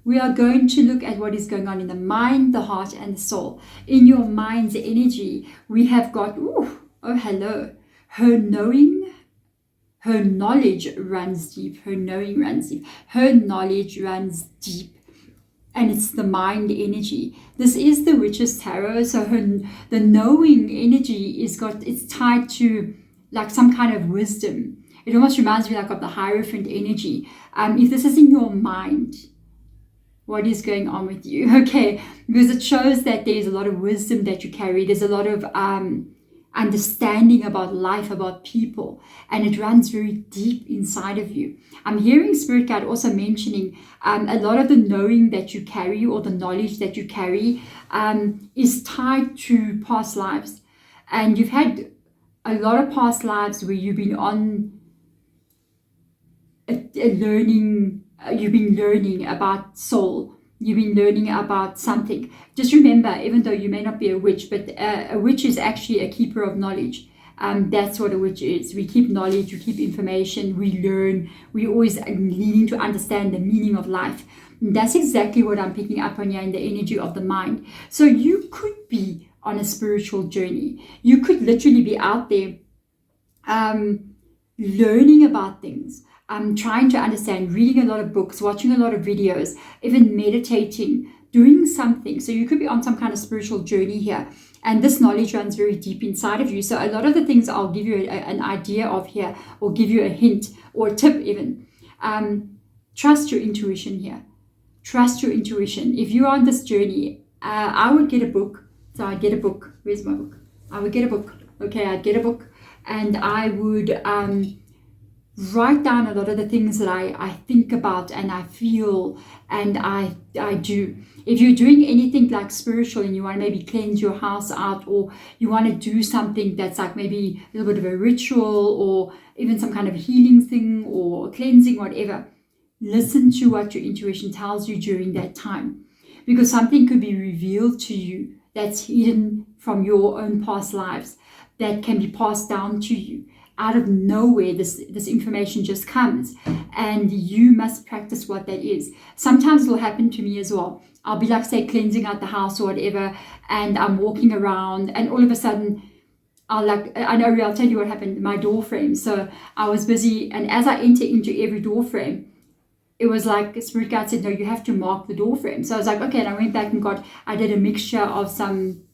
we are going to look at what is going on in the mind, the heart, and the soul. In your mind's energy, we have got, oh hello, her knowing, her knowledge runs deep, her knowing runs deep, her knowledge runs deep. And it's the mind energy. This is the Witch's Tarot. So the knowing energy it's tied to like some kind of wisdom. It almost reminds me like of the Hierophant energy. If this is in your mind, what is going on with you? Okay, because it shows that there's a lot of wisdom that you carry. There's a lot of understanding about life, about people, and it runs very deep inside of you. I'm hearing Spirit Guide also mentioning a lot of the knowing that you carry, or the knowledge that you carry, is tied to past lives. And you've had a lot of past lives where you've been on you've been learning about soul. You've been learning about something. Just remember, even though you may not be a witch, but a witch is actually a keeper of knowledge. That's what a witch is. We keep knowledge, we keep information, we learn. We always needing to understand the meaning of life. And that's exactly what I'm picking up on here in the energy of the mind. So you could be on a spiritual journey. You could literally be out there learning about things. Trying to understand, reading a lot of books, watching a lot of videos, even meditating, doing something. So you could be on some kind of spiritual journey here. And this knowledge runs very deep inside of you. So a lot of the things I'll give you an idea of here, or give you a hint or a tip even. Trust your intuition here. Trust your intuition. If you're on this journey, I would get a book. So I'd get a book. Where's my book? I would get a book. Okay, I'd get a book. And I would write down a lot of the things that I think about and I feel and I do. If you're doing anything like spiritual and you want to maybe cleanse your house out, or you want to do something that's like maybe a little bit of a ritual, or even some kind of healing thing or cleansing, whatever, listen to what your intuition tells you during that time, because something could be revealed to you that's hidden from your own past lives that can be passed down to you. Out of nowhere, this information just comes, and you must practice what that is. Sometimes it'll happen to me as well. I'll be like, say, cleansing out the house or whatever, and I'm walking around, and all of a sudden I'll tell you what happened. My door frame. So I was busy, and as I enter into every door frame, it was like Spirit Guide said, no, you have to mark the door frame. So I was like, okay, and I went back and I did a mixture of some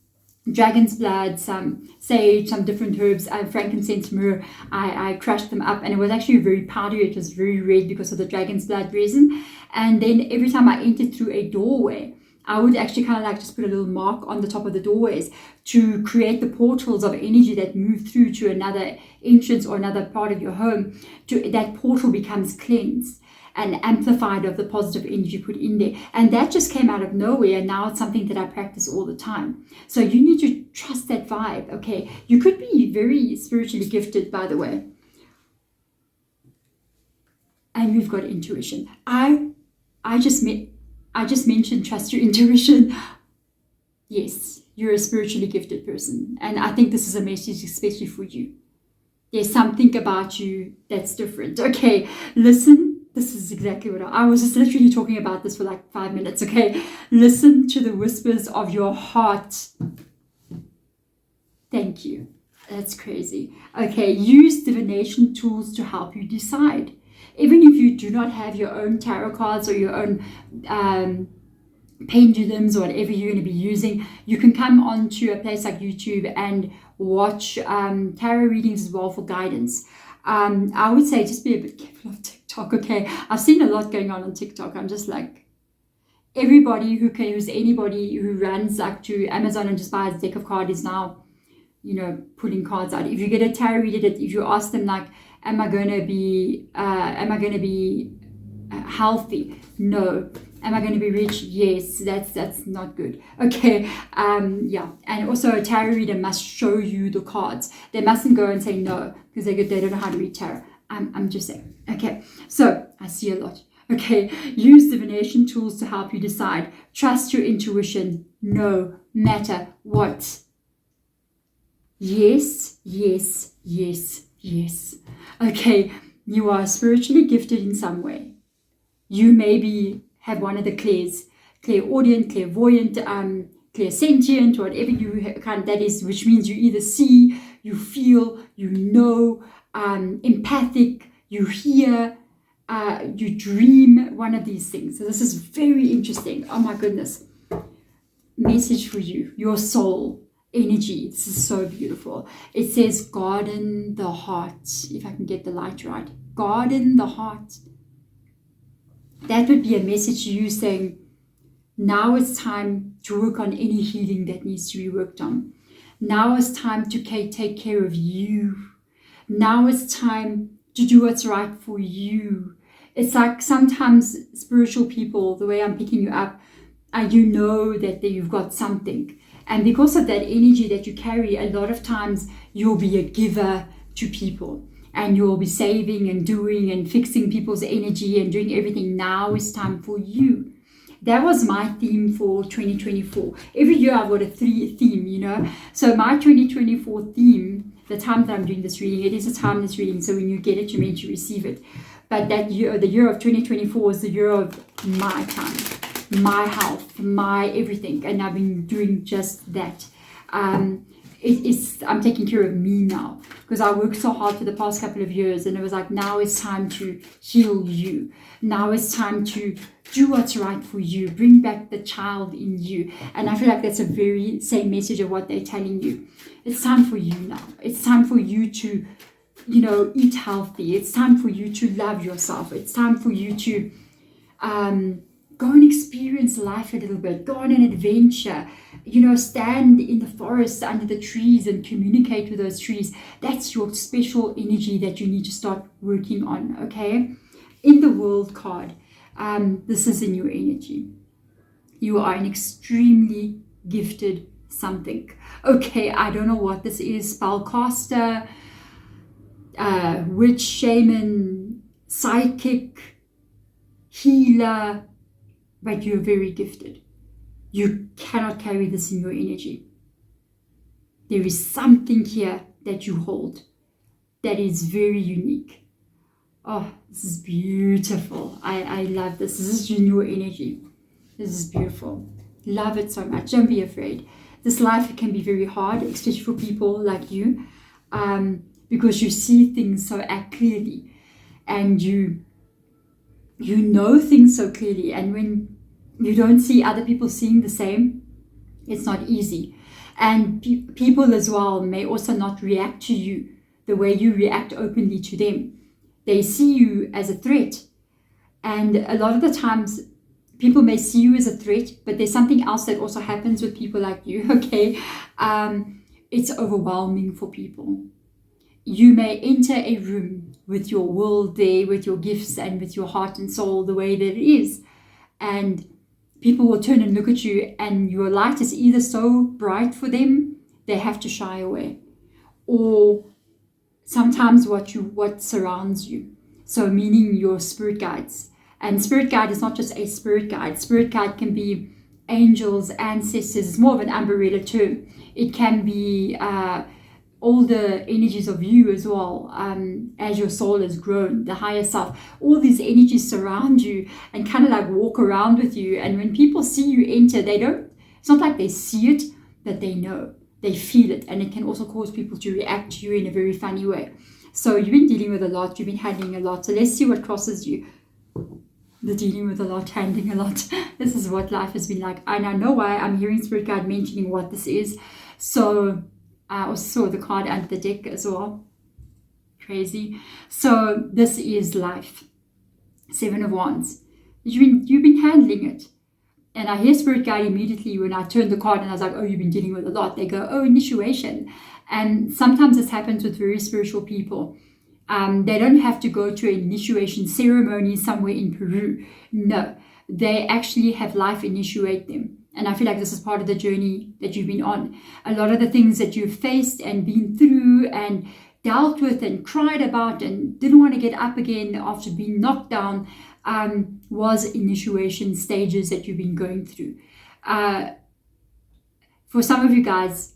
dragon's blood, some sage, some different herbs, frankincense, myrrh. I crushed them up, and it was actually very powdery. It was very red because of the dragon's blood resin. And then every time I entered through a doorway, I would actually kind of like just put a little mark on the top of the doorways to create the portals of energy that move through to another entrance or another part of your home. That portal becomes cleansed and amplified of the positive energy put in there. And that just came out of nowhere, and now it's something that I practice all the time. So you need to trust that vibe, okay? You could be very spiritually gifted, by the way. And we've got intuition. I just mentioned trust your intuition. Yes, you're a spiritually gifted person. And I think this is a message especially for you. There's something about you that's different. Okay, listen. This is exactly what I was just literally talking about this for like 5 minutes, okay? Listen to the whispers of your heart. Thank you. That's crazy. Okay, use divination tools to help you decide. Even if you do not have your own tarot cards or your own pendulums or whatever you're going to be using, you can come onto a place like YouTube and watch tarot readings as well for guidance. I would say just be a bit careful of TikTok, okay? I've seen a lot going on TikTok. I'm just like, everybody who's anybody who runs like to Amazon and just buys a deck of cards is now, pulling cards out. If you get a tarot reader, if you ask them like, am I going to be healthy? No. Am I going to be rich? Yes. That's not good. Okay. Yeah. And also a tarot reader must show you the cards. They mustn't go and say no, because they don't know how to read tarot. I'm just saying. Okay. So I see a lot. Okay. Use divination tools to help you decide. Trust your intuition, no matter what. Yes, yes, yes, yes. Okay. You are spiritually gifted in some way. You may be have one of the clairs, clairaudient, clairvoyant, clairsentient, whatever you kind of, that is, which means you either see, you feel, you know, empathic, you hear, you dream, one of these things. So this is very interesting. Oh my goodness. Message for you, your soul energy. This is so beautiful. It says garden the heart. If I can get the light right, garden the heart. That would be a message to you saying, now it's time to work on any healing that needs to be worked on. Now it's time to take care of you. Now it's time to do what's right for you. It's like sometimes spiritual people, the way I'm picking you up, you know that you've got something. And because of that energy that you carry, a lot of times you'll be a giver to people. And you'll be saving and doing and fixing people's energy and doing everything. Now is time for you. That was my theme for 2024. Every year I've got a theme, you know. So my 2024 theme, the time that I'm doing this reading, it is a timeless reading. So when you get it, you're meant to receive it. But that year, the year of 2024 is the year of my time, my health, my everything. And I've been doing just that. I'm taking care of me now because I worked so hard for the past couple of years, and it was like, now it's time to heal you. Now it's time to do what's right for you. Bring back the child in you. And I feel like that's a very same message of what they're telling you. It's time for you now. It's time for you to, you know, eat healthy. It's time for you to love yourself. It's time for you to go and experience life a little bit. Go on an adventure. You know, stand in the forest under the trees and communicate with those trees. That's your special energy that you need to start working on, okay? In the World card, this is in your energy. You are an extremely gifted something. Okay, I don't know what this is. Spellcaster, witch, shaman, psychic, healer, but you're very gifted. You cannot carry this in your energy. There is something here that you hold that is very unique. Oh, this is beautiful. I love this. This is in your energy. This is beautiful. Love it so much. Don't be afraid. This life can be very hard, especially for people like you, because you see things so clearly, and you know things so clearly. And when you don't see other people seeing the same, it's not easy. And people as well may also not react to you the way you react openly to them. They see you as a threat. And a lot of the times, people may see you as a threat, but there's something else that also happens with people like you, okay? It's overwhelming for people. You may enter a room with your world there, with your gifts and with your heart and soul the way that it is. And people will turn and look at you, and your light is either so bright for them, they have to shy away. Or sometimes what surrounds you. So meaning your spirit guides. And spirit guide is not just a spirit guide. Spirit guide can be angels, ancestors. It's more of an umbrella term. It can be all the energies of you as well, as your soul has grown, the higher self. All these energies surround you and kind of like walk around with you. And when people see you enter, it's not like they see it, but they know. They feel it. And it can also cause people to react to you in a very funny way. So you've been dealing with a lot. You've been handling a lot. So let's see what crosses you. The dealing with a lot, handling a lot. This is what life has been like. And I know why I'm hearing Spirit Guide mentioning what this is. So I also saw the card under the deck as well. Crazy. So this is life. 7 of Wands. You've been handling it. And I hear Spirit Guide immediately when I turned the card and I was like, oh, you've been dealing with a lot. They go, oh, initiation. And sometimes this happens with very spiritual people. They don't have to go to an initiation ceremony somewhere in Peru. No, they actually have life initiate them. And I feel like this is part of the journey that you've been on. A lot of the things that you've faced and been through and dealt with and cried about and didn't want to get up again after being knocked down was initiation stages that you've been going through. For some of you guys,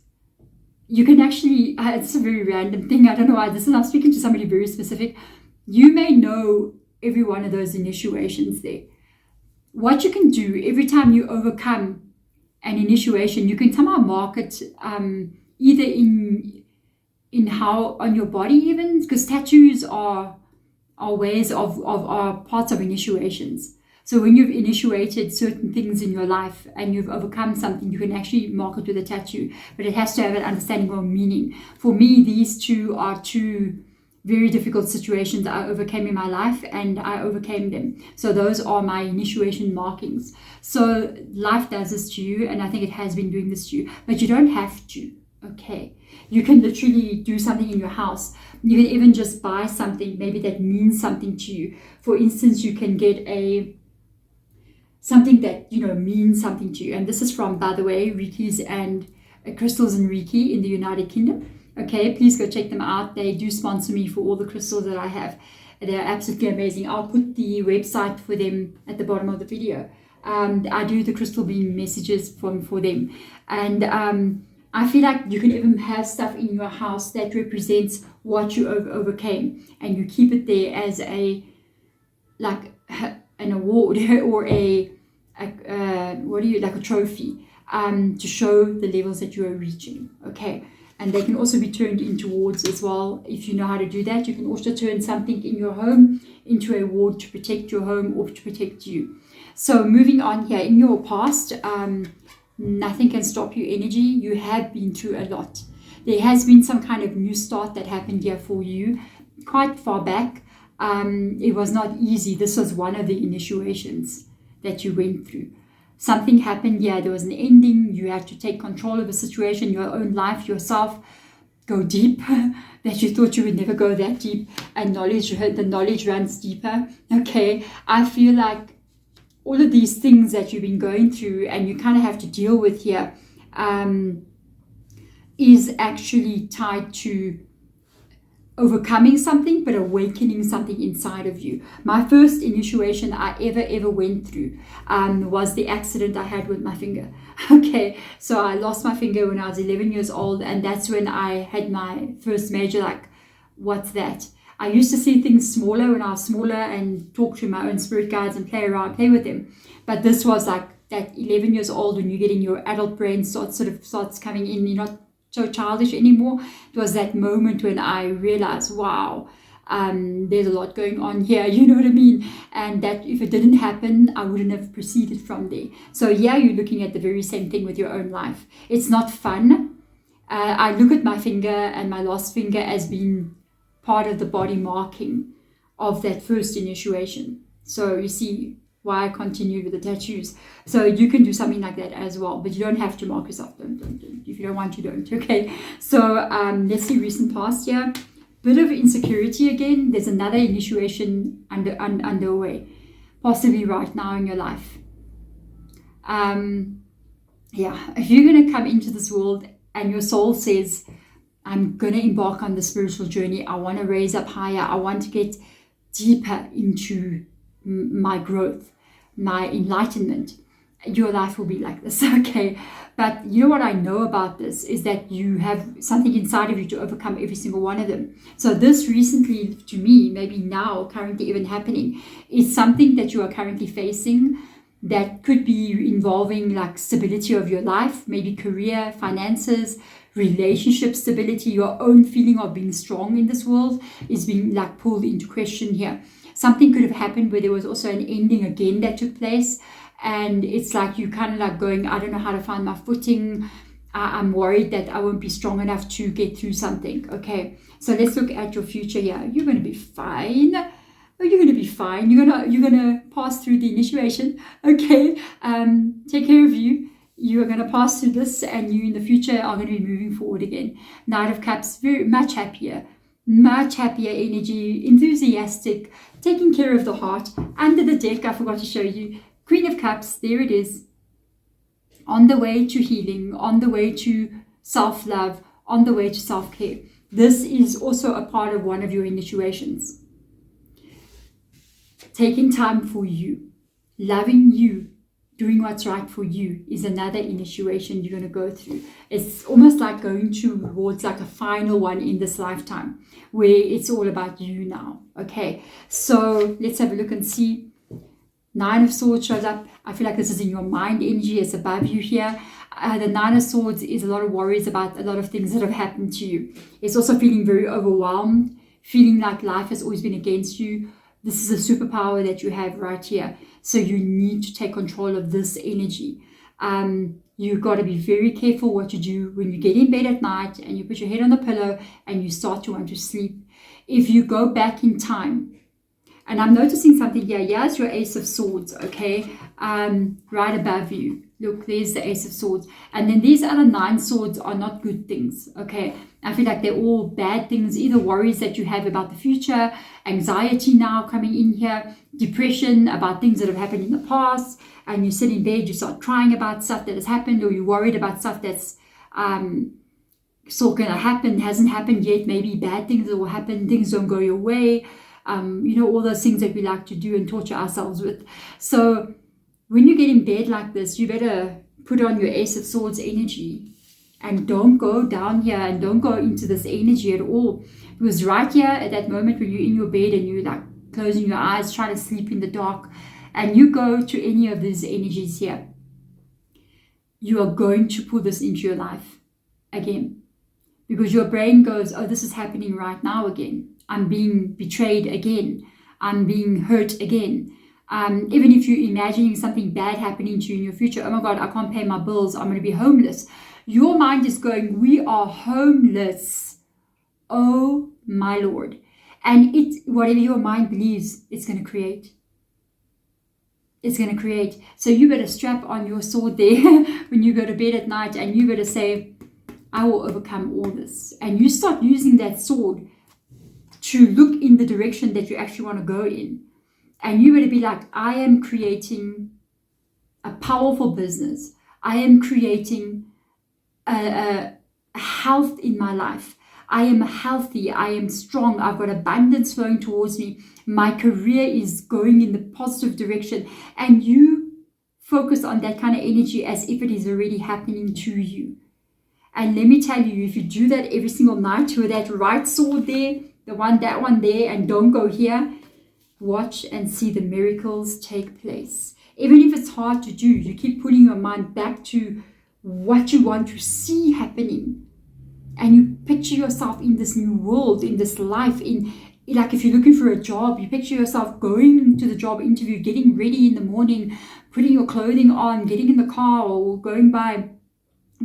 you can actually, it's a very random thing. I don't know why. I'm speaking to somebody very specific. You may know every one of those initiations there. what you can do every time you overcome an initiation, you can somehow mark it either in how on your body, even because tattoos are ways of are parts of initiations. So when you've initiated certain things in your life and you've overcome something, you can actually mark it with a tattoo, but it has to have an understanding or meaning. For me, these two are two very difficult situations I overcame in my life, and I overcame them. So those are my initiation markings. So life does this to you, and I think it has been doing this to you, but you don't have to. Okay, you can literally do something in your house. You can even just buy something maybe that means something to you. For instance, you can get something that means something to you. And this is from, by the way, Reiki's and Crystals and Reiki in the United Kingdom. Okay, please go check them out. They do sponsor me for all the crystals that I have. They're absolutely amazing. I'll put the website for them at the bottom of the video. I do the crystal beam messages for them, and I feel like you can even have stuff in your house that represents what you overcame, and you keep it there as an award or a trophy to show the levels that you are reaching. Okay, and they can also be turned into wards as well. If you know how to do that, you can also turn something in your home into a ward to protect your home or to protect you. So moving on here, in your past, nothing can stop you energy. You have been through a lot. There has been some kind of new start that happened here for you quite far back. It was not easy. This was one of the initiations that you went through. Something happened here. There was an ending. You had to take control of the situation, your own life, yourself, go deep that you thought you would never go that deep, and the knowledge runs deeper. Okay, I feel like all of these things that you've been going through and you kind of have to deal with here is actually tied to overcoming something, but awakening something inside of you. My first initiation I ever went through was the accident I had with my finger. Okay, so I lost my finger when I was 11 years old, and that's when I had my first major, what's that? I used to see things smaller when I was smaller and talk to my own spirit guides and play with them. But this was like that 11 years old when you're getting your adult brain starts coming in. You're not so childish anymore. It was that moment when I realized, wow, there's a lot going on here, you know what I mean? And that if it didn't happen, I wouldn't have proceeded from there. So yeah, you're looking at the very same thing with your own life. It's not fun. I look at my finger and my lost finger as being part of the body marking of that first initiation. So you see why I continued with the tattoos. So you can do something like that as well, but you don't have to mark yourself. Don't. If you don't want, you don't. Okay. So let's see recent past here. Bit of insecurity again. There's another initiation underway, possibly right now in your life. If you're going to come into this world and your soul says, I'm going to embark on the spiritual journey. I want to raise up higher. I want to get deeper into my growth, my enlightenment. Your life will be like this, okay? But you know what I know about this is that you have something inside of you to overcome every single one of them. So this recently, to me, maybe now, currently even happening, is something that you are currently facing that could be involving stability of your life, maybe career, finances, relationship stability. Your own feeling of being strong in this world is being pulled into question here. Something could have happened where there was also an ending again that took place, and it's you kind of going, I don't know how to find my footing. I'm worried that I won't be strong enough to get through something. Okay, so let's look at your future here. You're going to be fine. You're going to be fine. You're gonna pass through the initiation. Okay, take care of you. You are going to pass through this, and you in the future are going to be moving forward again. Knight of Cups, very much happier energy, enthusiastic, taking care of the heart. Under the deck, I forgot to show you, Queen of Cups, there it is. On the way to healing, on the way to self-love, on the way to self-care. This is also a part of one of your initiations. Taking time for you, loving you, doing what's right for you is another initiation you're going to go through. It's almost like going towards a final one in this lifetime where it's all about you now. Okay, so let's have a look and see. Nine of Swords shows up. I feel like this is in your mind energy. It's above you here. The Nine of Swords is a lot of worries about a lot of things that have happened to you. It's also feeling very overwhelmed, feeling like life has always been against you. This is a superpower that you have right here. So you need to take control of this energy. You've got to be very careful what you do when you get in bed at night and you put your head on the pillow and you start to want to sleep. If you go back in time, and I'm noticing something here. Here's your Ace of Swords, okay? Right above you. Look, there's the Ace of Swords. And then these other 9 swords are not good things, okay? I feel like they're all bad things, either worries that you have about the future, anxiety now coming in here, depression about things that have happened in the past, and you sit in bed, you start crying about stuff that has happened, or you're worried about stuff that's still going to happen, hasn't happened yet, maybe bad things that will happen, things don't go your way. All those things that we like to do and torture ourselves with. So when you get in bed like this, you better put on your Ace of Swords energy and don't go down here and don't go into this energy at all. Because right here at that moment when you're in your bed and you're like closing your eyes, trying to sleep in the dark, and you go to any of these energies here, you are going to pull this into your life again. Because your brain goes, oh, this is happening right now again. I'm being betrayed again. I'm being hurt again. Even if you're imagining something bad happening to you in your future, oh my God, I can't pay my bills, I'm going to be homeless. Your mind is going, we are homeless. Oh my Lord. And whatever your mind believes, it's going to create. It's going to create. So you better strap on your sword there when you go to bed at night, and you better say, I will overcome all this. And you start using that sword to look in the direction that you actually want to go in. And you better be like, I am creating a powerful business. I am creating a health in my life. I am healthy. I am strong. I've got abundance flowing towards me. My career is going in the positive direction. And you focus on that kind of energy as if it is already happening to you. And let me tell you, if you do that every single night with that right sword there, that one there, and don't go here, watch and see the miracles take place. Even if it's hard to do, you keep putting your mind back to what you want to see happening. And you picture yourself in this new world, in this life, like if you're looking for a job, you picture yourself going to the job interview, getting ready in the morning, putting your clothing on, getting in the car, or going by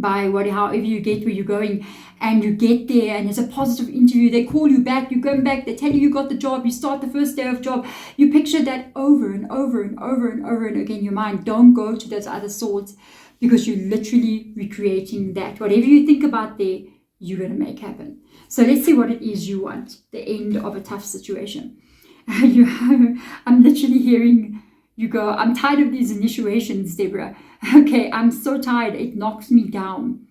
however you get where you're going, and you get there and it's a positive interview, they call you back, you go back, they tell you got the job, you start the first day of job, you picture that over and over and over and over and again in your mind. Don't go to those other swords, because you're literally recreating that. Whatever you think about there, you're going to make happen. So let's see what it is you want. The end of a tough situation. I'm literally hearing you go, I'm tired of these initiations, Deborah. Okay, I'm so tired. It knocks me down.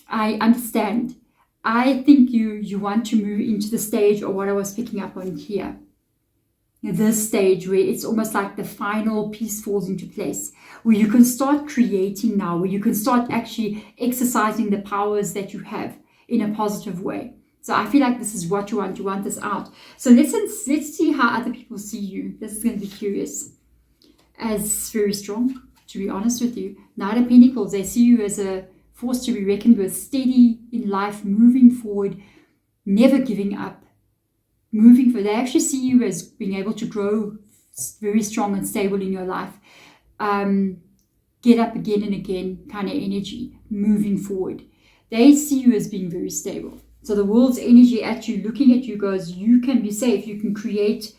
I understand. I think you want to move into the stage, or what I was picking up on here. This stage where it's almost like the final piece falls into place, where you can start creating now, where you can start actually exercising the powers that you have in a positive way. So I feel like this is what you want. You want this out. So let's see how other people see you. This is going to be curious. As very strong, to be honest with you. Knight of Pentacles, they see you as a force to be reckoned with, steady in life, moving forward, never giving up, moving forward. They actually see you as being able to grow very strong and stable in your life. Get up again and again kind of energy, moving forward. They see you as being very stable. So the world's energy at you, looking at you, goes, you can be safe. You can create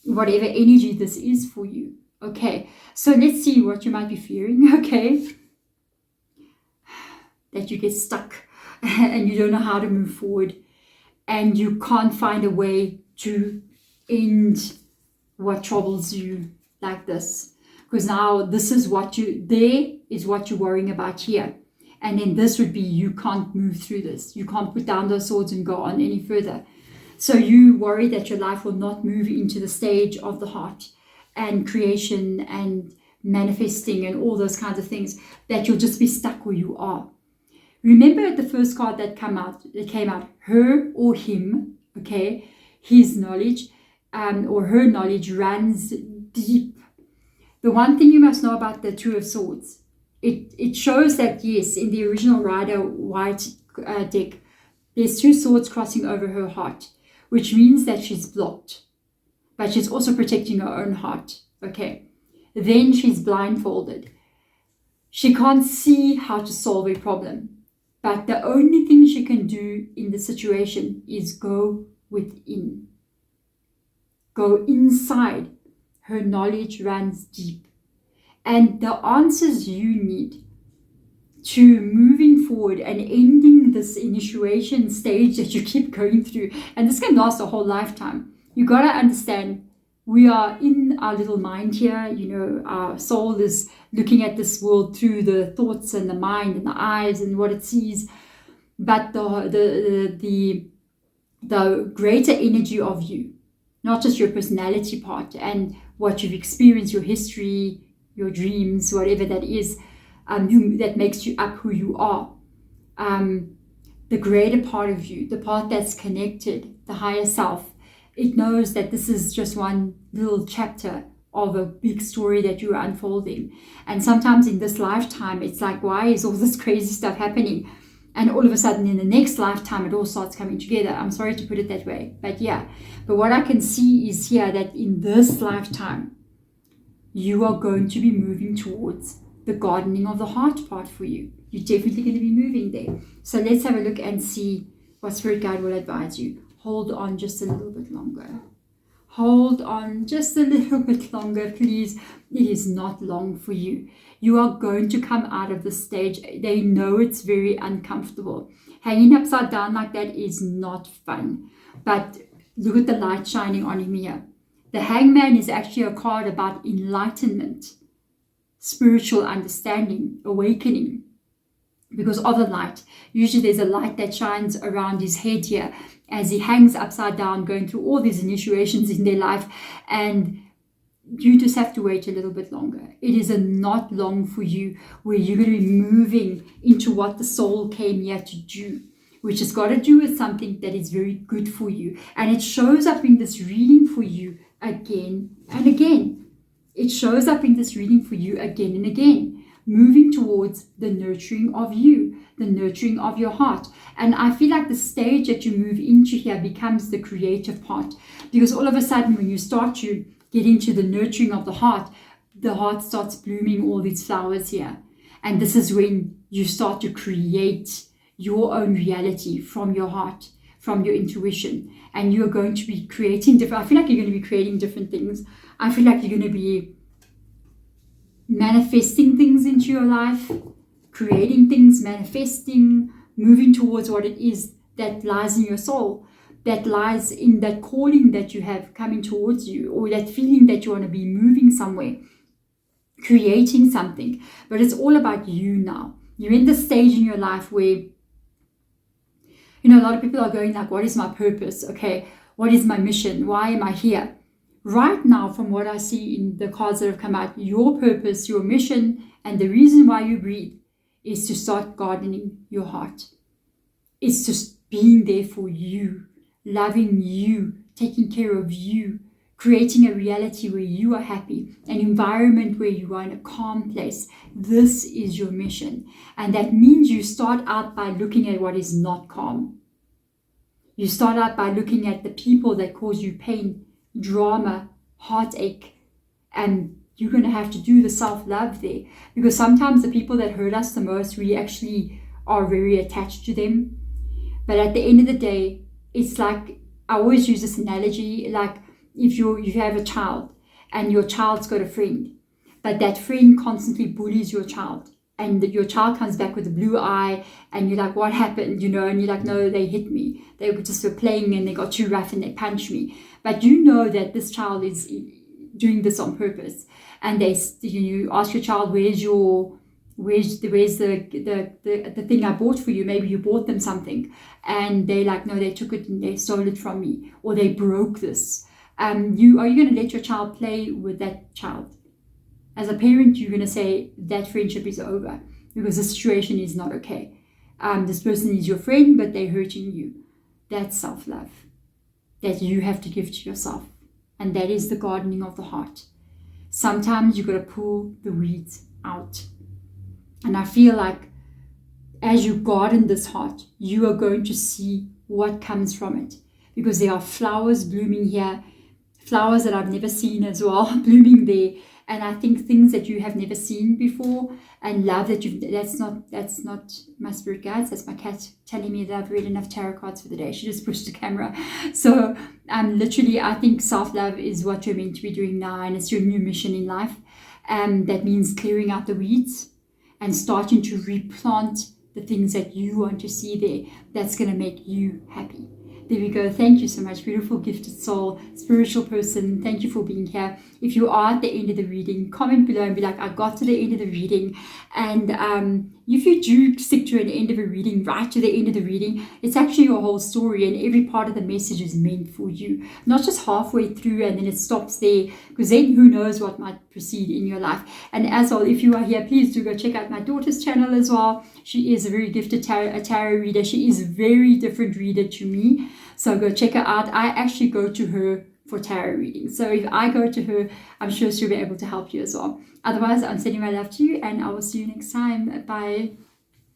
whatever energy this is for you. Okay, so let's see what you might be fearing, okay? That you get stuck and you don't know how to move forward, and you can't find a way to end what troubles you like this. Because now this is what you're worrying about here. And then this would be, you can't move through this. You can't put down those swords and go on any further. So you worry that your life will not move into the stage of the heart and creation and manifesting and all those kinds of things, that you'll just be stuck where you are. Remember the first card that came out, her or him, okay? His knowledge or her knowledge runs deep. The one thing you must know about the Two of Swords, it shows that, yes, in the original Rider White deck, there's two swords crossing over her heart, which means that she's blocked, but she's also protecting her own heart. Okay, then she's blindfolded. She can't see how to solve a problem, but the only thing she can do in the situation is go within. Go inside. Her knowledge runs deep. And the answers you need to moving forward and ending this initiation stage that you keep going through, and this can last a whole lifetime. You got to understand, we are in our little mind here. You know, our soul is looking at this world through the thoughts and the mind and the eyes and what it sees. But the greater energy of you, not just your personality part and what you've experienced, your history, your dreams, whatever that is, that makes you up who you are. The greater part of you, the part that's connected, the higher self, it knows that this is just one little chapter of a big story that you are unfolding. And sometimes in this lifetime, it's like, why is all this crazy stuff happening? And all of a sudden in the next lifetime, it all starts coming together. I'm sorry to put it that way, but yeah. But what I can see is here that in this lifetime, you are going to be moving towards the gardening of the heart part for you. You're definitely going to be moving there. So let's have a look and see what Spirit Guide will advise you. Hold on just a little bit longer. Hold on just a little bit longer, please. It is not long for you. You are going to come out of this stage. They know it's very uncomfortable. Hanging upside down like that is not fun. But look at the light shining on him here. The Hangman is actually a card about enlightenment, spiritual understanding, awakening, because of the light. Usually there's a light that shines around his head here as he hangs upside down, going through all these initiations in their life, and you just have to wait a little bit longer. It is not long for you where you're going to be moving into what the soul came here to do, which has got to do with something that is very good for you. And it shows up in this reading for you again and again. It shows up in this reading for you again and again, moving towards the nurturing of you, the nurturing of your heart. And I feel like the stage that you move into here becomes the creative part, because all of a sudden when you start to get into the nurturing of the heart starts blooming all these flowers here. And this is when you start to create your own reality from your heart, from your intuition. And you're going to be creating different, I feel like you're going to be creating different things. I feel like you're going to be manifesting things into your life, creating things, manifesting, moving towards what it is that lies in your soul, that lies in that calling that you have coming towards you, or that feeling that you want to be moving somewhere, creating something. But it's all about you now. You're in the stage in your life where, you know, a lot of people are going like, what is my purpose? Okay, what is my mission? Why am I here? Right now, from what I see in the cards that have come out, your purpose, your mission, and the reason why you breathe is to start gardening your heart. It's just being there for you, loving you, taking care of you, creating a reality where you are happy, an environment where you are in a calm place. This is your mission. And that means you start out by looking at what is not calm. You start out by looking at the people that cause you pain, drama, heartache, and you're going to have to do the self-love there, because sometimes the people that hurt us the most, we actually are very attached to them. But at the end of the day, it's like, I always use this analogy, like if you have a child and your child's got a friend, but that friend constantly bullies your child, and your child comes back with a blue eye, and you're like, what happened? You know, and you're like, no, they hit me. They were just playing and they got too rough and they punched me. But you know that this child is doing this on purpose. And you ask your child, where's the thing I bought for you? Maybe you bought them something, and they like, no, they took it and they stole it from me, or they broke this. Are you going to let your child play with that child? As a parent, you're going to say that friendship is over because the situation is not okay. This person is your friend, but they're hurting you. That's self-love that you have to give to yourself. And that is the gardening of the heart. sometimes you got to pull the weeds out. And I feel like as you garden this heart, you are going to see what comes from it, because there are flowers blooming here, flowers that I've never seen as well blooming there. And I think things that you have never seen before, and love that that's not my spirit guides, that's my cat telling me that I've read enough tarot cards for the day. She just pushed the camera. So literally, I think self-love is what you're meant to be doing now, and it's your new mission in life. That means clearing out the weeds and starting to replant the things that you want to see there, that's going to make you happy. There we go. Thank you so much, beautiful gifted soul, spiritual person. Thank you for being here. If you are at the end of the reading, comment below and be like, I got to the end of the reading. And if you do stick to an end of a reading, right to the end of the reading, it's actually your whole story, and every part of the message is meant for you, not just halfway through and then it stops there, because then who knows what might proceed in your life. And as well, if you are here, please do go check out my daughter's channel as well. She is a very gifted tarot reader. She is a very different reader to me. So go check her out. I actually go to her for tarot readings. So if I go to her, I'm sure she'll be able to help you as well. Otherwise, I'm sending my love to you, and I will see you next time. Bye.